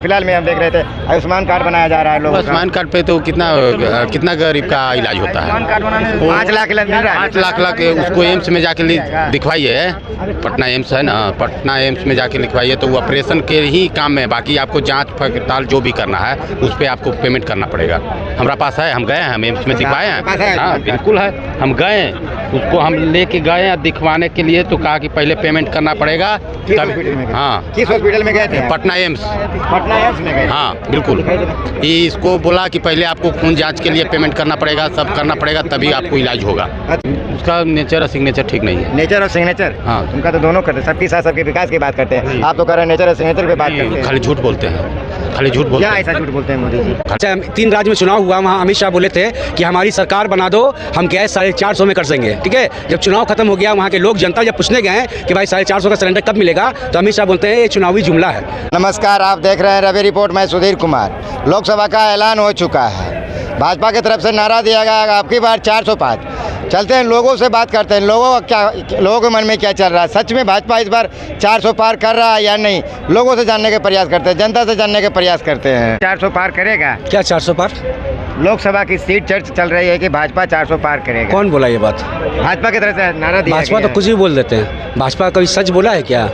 फिलहाल में हम देख रहे थे आयुष्मान कार्ड बनाया जा रहा है लोगों का। आयुष्मान कार्ड पे तो कितना गरीब का इलाज होता है। 5 लाख मिल रहा है। 5 लाख उसको एम्स में जाके दिखवाइए। पटना एम्स है ना, पटना एम्स में जाके लिखवाइए तो वो ऑपरेशन के ही काम में, बाकी आपको जांच पड़ताल जो भी करना है उस पर आपको पेमेंट करना पड़ेगा। हमारा पास है, हम गए हैं, हम एम्स में दिखवाए हैं। हाँ बिल्कुल है, हम गए उसको हम लेके गए दिखवाने के लिए, तो कहा कि पहले पेमेंट करना पड़ेगा तब। हाँ किस हॉस्पिटल में गए थे? पटना एम्स में गए। हाँ बिल्कुल, इसको बोला कि पहले आपको खून जांच के लिए पेमेंट करना पड़ेगा, सब करना पड़ेगा तभी आपको इलाज होगा। उसका नेचर और सिग्नेचर ठीक नहीं है। नेचर और सिग्नेचर? हाँ, उनका तो दोनों करते हैं, सबके साथ सबके विकास की बात करते हैं। आप तो कह रहे हैं नेचर और सिग्नेचर पे बात करते हैं। खाली झूठ बोलते हैं, खाली झूठ बोलते हैं। क्या ऐसा झूठ बोलते हैं मोदी जी? अच्छा, 3 राज्य में चुनाव हुआ, वहाँ अमित शाह बोले थे कि हमारी सरकार बना दो, हम गैस 450 में कर देंगे। ठीक है, जब चुनाव खत्म हो गया, वहाँ के लोग जनता जब पूछने गए कि भाई 450 का सिलेंडर कब मिलेगा, तो अमित शाह बोलते हैं ये चुनावी जुमला है। नमस्कार, आप देख रहे हैं रवि रिपोर्ट। मैं सुधीर कुमार। लोकसभा का ऐलान हो चुका है, भाजपा की तरफ से नारा दिया गया आपकी बार 405। चलते हैं लोगों से बात करते हैं, लोगों के मन में क्या चल रहा है। सच में भाजपा इस बार 400 पार कर रहा है या नहीं, लोगों से जानने के प्रयास करते हैं, जनता से जानने के प्रयास करते हैं। 400 पार करेगा क्या? 400 पार? लोकसभा की सीट चर्चा चल रही है कि भाजपा 400 पार करेगा। कौन बोला ये बात? भाजपा की तरफ से नारा दिया। भाजपा तो कुछ भी बोल देते हैं। भाजपा कभी सच बोला है क्या?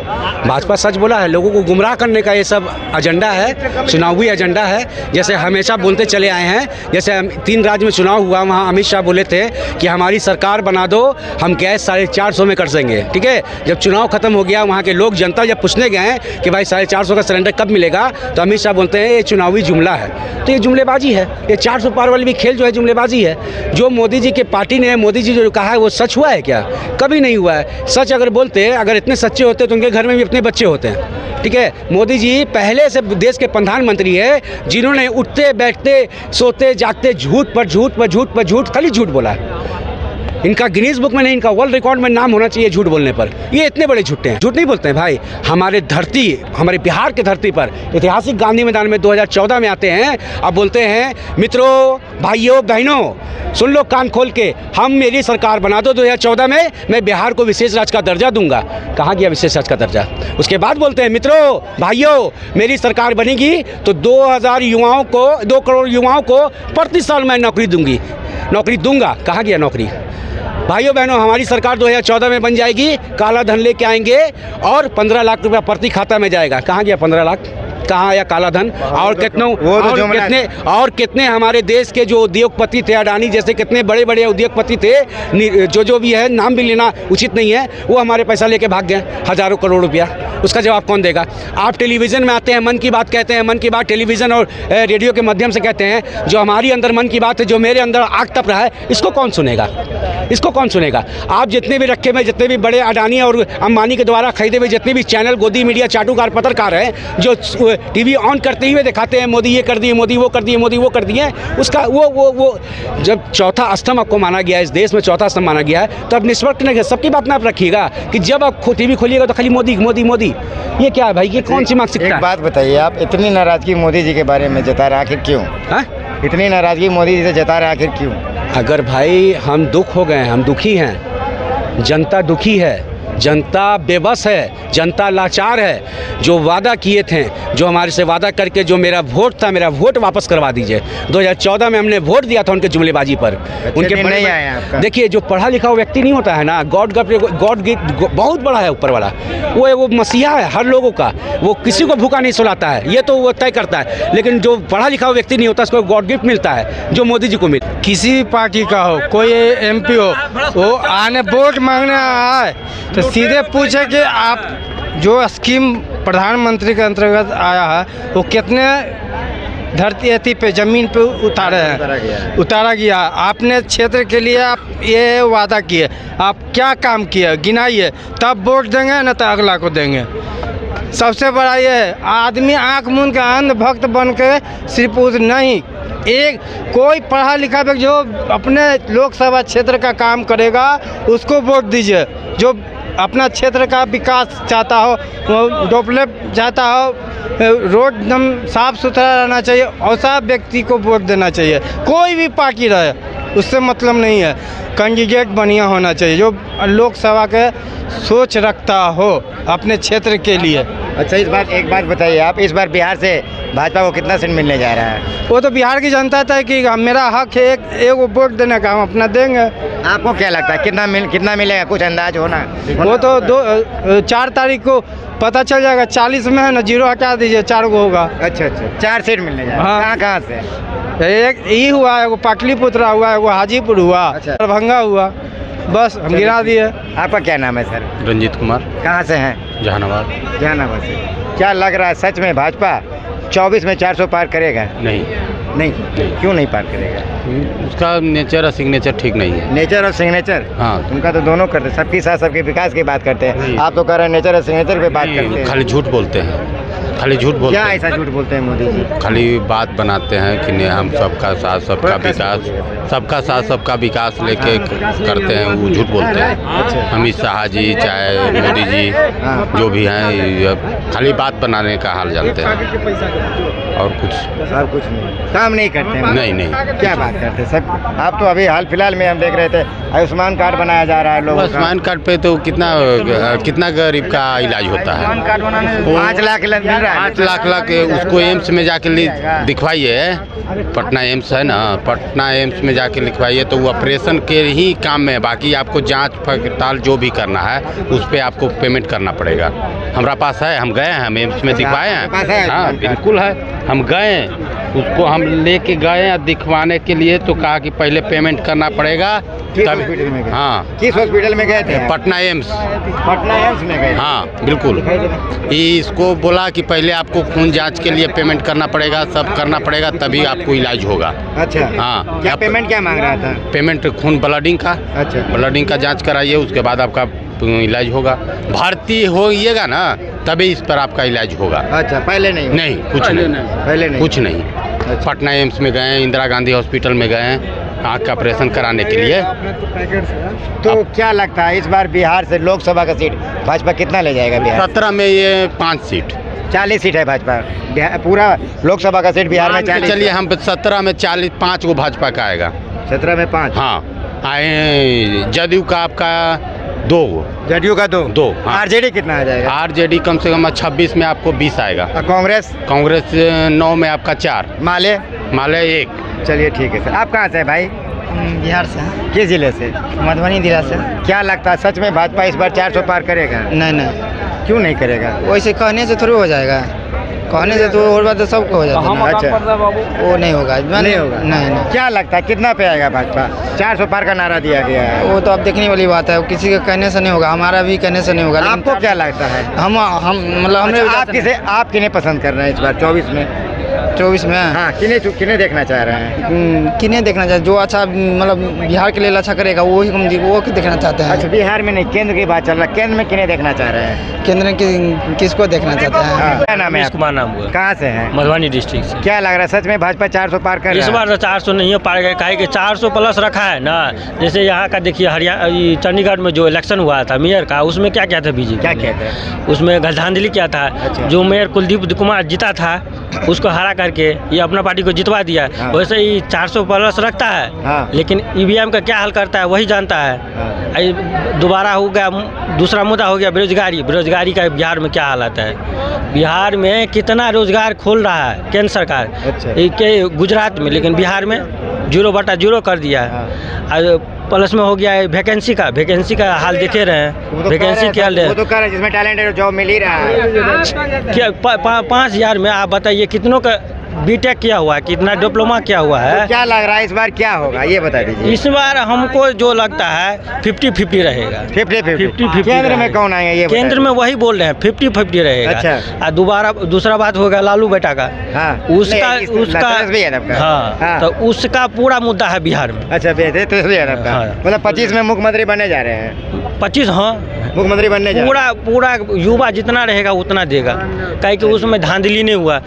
भाजपा सच बोला है? लोगों को गुमराह करने का ये सब एजेंडा है, चुनावी एजेंडा है। जैसे हमेशा बोलते चले आए हैं, जैसे 3 राज्य में चुनाव हुआ, वहाँ अमित शाह बोले थे कि हमारी सरकार बना दो, हम गैस 450 में कर देंगे। ठीक है, जब चुनाव खत्म हो गया, वहाँ के लोग जनता जब पूछने गए कि भाई 450 का सिलेंडर कब मिलेगा, तो अमित शाह बोलते हैं ये चुनावी जुमला है। तो ये जुमलेबाजी है, ये 400 पार वाली भी खेल जो है जुमलेबाजी है। जो मोदी जी के पार्टी ने, मोदी जी जो कहा है वो सच हुआ है क्या? कभी नहीं हुआ है। सच अगर बोलते, अगर इतने सच्चे होते तो उनके घर में भी अपने बच्चे होते हैं। ठीक है, मोदी जी पहले से देश के प्रधानमंत्री है जिन्होंने उठते बैठते सोते जागते झूठ पर झूठ पर झूठ पर झूठ, खाली झूठ बोला है। इनका गिनीज बुक में नहीं, इनका वर्ल्ड रिकॉर्ड में नाम होना चाहिए झूठ बोलने पर। ये इतने बड़े झूठे हैं, झूठ नहीं बोलते हैं भाई। हमारे धरती, हमारे बिहार की धरती पर ऐतिहासिक गांधी मैदान में 2014 में आते हैं, अब बोलते हैं मित्रों, भाइयों, बहनों, सुन लो कान खोल के, हम मेरी सरकार बना दो 2014 में, मैं बिहार को विशेष राज्य का दर्जा दूंगा। कहाँ गया विशेष राज्य का दर्जा? उसके बाद बोलते हैं मित्रों, भाइयों, मेरी सरकार बनेगी तो 2 करोड़ युवाओं को प्रति साल मैं नौकरी दूंगा। कहाँ गया नौकरी? भाइयों बहनों, हमारी सरकार 2014 में बन जाएगी, काला धन लेके आएंगे और 15 लाख रुपया प्रति खाता में जाएगा। कहाँ गया 15 लाख? कहाँ आया काला धन? और कितने हमारे देश के जो उद्योगपति थे, अडानी जैसे कितने बड़े बड़े उद्योगपति थे, जो भी है, नाम भी लेना उचित नहीं है, वो हमारे पैसा लेके भाग गए, हज़ारों करोड़ रुपया। उसका जवाब कौन देगा? आप टेलीविज़न में आते हैं, मन की बात कहते हैं, मन की बात टेलीविज़न और रेडियो के माध्यम से कहते हैं, जो हमारी अंदर मन की बात है, जो मेरे अंदर आग तप रहा है, इसको कौन सुनेगा? इसको कौन सुनेगा? आप जितने भी रखे हुए, जितने भी बड़े अडानी और अंबानी के द्वारा खरीदे हुए जितने भी चैनल, गोदी मीडिया, चाटुकार पत्रकार हैं, जो टीवी ऑन करते हुए दिखाते हैं मोदी ये कर दिए, मोदी वो कर दिए, मोदी वो कर दिए, उसका वो जब चौथा स्तंभ आपको माना गया है, इस देश में चौथा स्तंभ माना गया है, तो अब निष्पक्ष नहीं, सबकी बात में आप रखिएगा कि जब आप टीवी खोलिएगा तो खाली मोदी मोदी मोदी। ये क्या है भाई? ये कौन सी मानसिकता है? एक बात बताइए, आप इतनी नाराजगी मोदी जी के बारे में जता रहे, आखिर क्यों? इतनी नाराजगी मोदी जी से जता रहे, आखिर क्यों? अगर भाई हम दुख हो गए, हम दुखी हैं, जनता दुखी है, जनता बेबस है, जनता लाचार है। जो वादा किए थे, जो हमारे से वादा करके, जो मेरा वोट था, मेरा वोट वापस करवा दीजिए। 2014 में हमने वोट दिया था उनके जुमलेबाजी पर, उनके नहीं आया आपका। देखिए, जो पढ़ा लिखा हुआ व्यक्ति नहीं होता है ना, गॉड बहुत बड़ा है ऊपर वाला, वो मसीहा है हर लोगों का, वो किसी को भूखा नहीं सुलाता है, ये तो वो तय करता है। लेकिन जो पढ़ा लिखा हुआ व्यक्ति नहीं होता, उसको गॉड गिफ्ट मिलता है, जो मोदी जी को मिले। किसी भी पार्टी का हो, कोई MP हो, वो आने वोट मांगने आए तो सीधे पूछे कि आप जो स्कीम प्रधानमंत्री के अंतर्गत आया है वो कितने धरती पे ज़मीन पे उतारा गया। आपने क्षेत्र के लिए आप ये वादा किए, आप क्या काम किए गिनाइए, तब वोट देंगे, न तो अगला को देंगे। सबसे बड़ा ये है, आदमी आँख मूंद के अंध भक्त बन के सिर्फ उस नहीं, एक कोई पढ़ा लिखा व्यक्ति जो अपने लोकसभा क्षेत्र का काम करेगा उसको वोट दीजिए। जो अपना क्षेत्र का विकास चाहता हो, वो डेवलप चाहता हो, रोड एकदम साफ़ सुथरा रहना चाहिए, ऐसा व्यक्ति को वोट देना चाहिए। कोई भी पार्टी रहे, उससे मतलब नहीं है, कैंडिडेट बढ़िया होना चाहिए, जो लोकसभा के सोच रखता हो अपने क्षेत्र के लिए। अच्छा, इस बार एक बात बताइए, आप इस बार बिहार से भाजपा को कितना सीट मिलने जा रहा है? वो तो बिहार की जनता तय कि मेरा हक है एक वोट देने का, हम अपना देंगे। आपको क्या लगता है कितना मिलेगा, कुछ अंदाज होना? वो तो 4 तारीख को पता चल जाएगा। 40 में है ना, 0 हटा दीजिए, 4 को होगा। अच्छा 4 सीट मिलने जा रहा है। हाँ। कहाँ से? एक ये हुआ, एगो पाटलिपुत्र हुआ, एगो हाजीपुर हुआ, अच्छा। दरभंगा हुआ, बस हम गिरा दिए। आपका क्या नाम है सर? रंजीत कुमार, कहाँ से हैं? जहानाबाद। जहानाबाद से। क्या लग रहा है सच में भाजपा 24 में 400 पार करेगा? नहीं, नहीं, क्यों नहीं पार करेगा? उसका नेचर और सिग्नेचर ठीक नहीं है। नेचर और सिग्नेचर? हाँ। उनका तो दोनों करते हैं, सबके साथ सबके विकास की बात करते हैं। आप तो कह रहे हैं नेचर और सिग्नेचर पे बात करते हैं। खाली झूठ बोलते हैं, खाली झूठ बोलते क्या हैं। ऐसा झूठ बोलते हैं मोदी जी? खाली बात बनाते हैं कि नहीं हम सबका साथ सबका विकास, सबका साथ सबका विकास लेके करते हैं, वो झूठ बोलते हैं। अमित शाह जी चाहे मोदी जी जो भी हैं, ये खाली बात बनाने का हाल जानते हैं और कुछ नहीं, काम नहीं करते हैं। नहीं। क्या बात करते हैं सब? आप तो अभी हाल फिलहाल में हम देख रहे थे आयुष्मान कार्ड बनाया जा रहा है लोगों का। आयुष्मान कार्ड पे तो कितना गरीब का इलाज होता है। 5 लाख मिल रहा है। 5 लाख उसको एम्स में जाके दिखवाइए। पटना एम्स है ना, पटना एम्स में जाके लिखवाइए तो वो ऑपरेशन के ही काम में है। बाकी आपको जांच पड़ताल जो भी करना है उस पर आपको पेमेंट करना पड़ेगा। हमारा पास है, हम गए हैं, हम एम्स में दिखवाए हैं। हाँ बिल्कुल है, हम गए, उसको हम लेके गए हैं दिखवाने के लिए, तो कहा कि पहले पेमेंट करना पड़ेगा किस हॉस्पिटल में गए? हाँ, किस हॉस्पिटल में गए थे? पटना एम्स। पटना एम्स में गए? हाँ बिल्कुल। इसको बोला कि पहले आपको खून जांच के लिए पेमेंट करना पड़ेगा, सब करना पड़ेगा, तभी आपको इलाज होगा। अच्छा। हाँ। क्या पेमेंट क्या मांग रहा था? पेमेंट खून ब्लडिंग का। अच्छा। ब्लडिंग का जांच कराइए, उसके बाद आपका इलाज होगा। भारतीय होइएगा ना तभी इस पर आपका इलाज होगा। अच्छा, पहले नहीं? नहीं, कुछ नहीं, पहले नहीं, कुछ नहीं। पटना एम्स में गए, इंदिरा गांधी हॉस्पिटल में गए आँख का ऑपरेशन कराने के लिए। तो क्या लगता है इस बार बिहार से लोकसभा का सीट भाजपा कितना ले जाएगा? बिहार 17 में ये 5 सीट, 40 सीट है भाजपा। पूरा लोकसभा का सीट बिहार में 40। चलिए हम 17 में 40, 5 को भाजपा का आएगा। 17 में 5? हाँ आए। जदयू का आपका 2। जदयू का 2? हाँ। आरजेडी कितना आ जाएगा? आरजेडी कम से कम 26 में आपको 20 आएगा। कांग्रेस? कांग्रेस 9 में आपका 4। माले? माले 1। चलिए ठीक है सर। आप कहाँ से हैं भाई? बिहार से। किस जिले से? मधुबनी जिला से। क्या लगता है सच में भाजपा इस बार 400 पार करेगा? नहीं, क्यों नहीं करेगा? वैसे कहने से थोड़ी हो जाएगा, कहने से तो और बात तो सबको हो जाता है। अच्छा, वो नहीं होगा। नहीं होगा? नहीं। क्या लगता है कितना पे आएगा भाजपा? 400 पार का नारा दिया गया है। वो तो अब देखने वाली बात है, किसी के कहने से नहीं होगा, हमारा भी कहने से नहीं होगा। लेकिन आपको क्या लगता है? हम मतलब हमने आप किन्हें पसंद कर रहे हैं इस बार 24 में? 24 में हाँ, किन्हें देखना चाह रहे हैं? किन्हें देखना चाहते, जो अच्छा मतलब बिहार के लिए अच्छा करेगा वही हम वो देखना चाहते हैं। अच्छा, बिहार में नहीं, केंद्र की बात चल रहा है। केंद्र में किन्हें देखना चाह रहे हैं? केंद्र में किसको देखना चाहते हैं? हाँ। क्या नाम है? कुमार नाम हुआ। कहाँ से हैं? मधुबनी डिस्ट्रिक्ट से। क्या लग रहा है सच में भाजपा 400 पार कर इस रहा है? बार 400 नहीं हो पाएगा, काहे कि 400 प्लस रखा है ना। जैसे यहाँ का देखिए, हरियाणा चंडीगढ़ में जो इलेक्शन हुआ था मेयर का, उसमें क्या क्या था बीजेपी? क्या कहते हैं? उसमें श्रद्धांजलि क्या था। अच्छा। जो मेयर कुलदीप कुमार जीता था उसको हरा करके ये अपना पार्टी को जितवा दिया। हाँ। वैसे ही 400 प्लस रखता है। हाँ। लेकिन ईवीएम का क्या हल करता है वही जानता है। हाँ। दोबारा हो गया, दूसरा मुद्दा हो गया बेरोजगारी का बिहार में क्या हालत है। बिहार में कितना रोजगार खोल रहा है केंद्र सरकार। अच्छा। के गुजरात में, लेकिन बिहार में 0/0 कर दिया है। प्लस में हो गया है वैकेंसी का हाल देखे रहे हैं। वैकेंसी क्या हाल है? वो तो कह रहे हैं जिसमें टैलेंट है जॉब मिल ही रहा है। क्या 5,000 में आप बताइए कितनों का बीटेक किया हुआ है, कितना डिप्लोमा किया हुआ तो है। क्या लग रहा है इस बार क्या होगा ये बता दीजिए। इस बार हमको जो लगता है 50-50 रहेगा। 50-50 केंद्र में कौन आएगा ये? केंद्र में वही बोल रहे हैं 50-50 रहेगा। अच्छा। और दूसरा बात होगा लालू बेटा का। हाँ। उसका हाँ, तो उसका पूरा मुद्दा है बिहार में। अच्छा, हाँ। मतलब 25 में मुख्यमंत्री बनने जा रहे हैं? 25, हाँ मुख्यमंत्री बनने जा रहे हैं। पूरा युवा जितना रहेगा उतना देगा, काहे कि उसमें धांधली नहीं हुआ।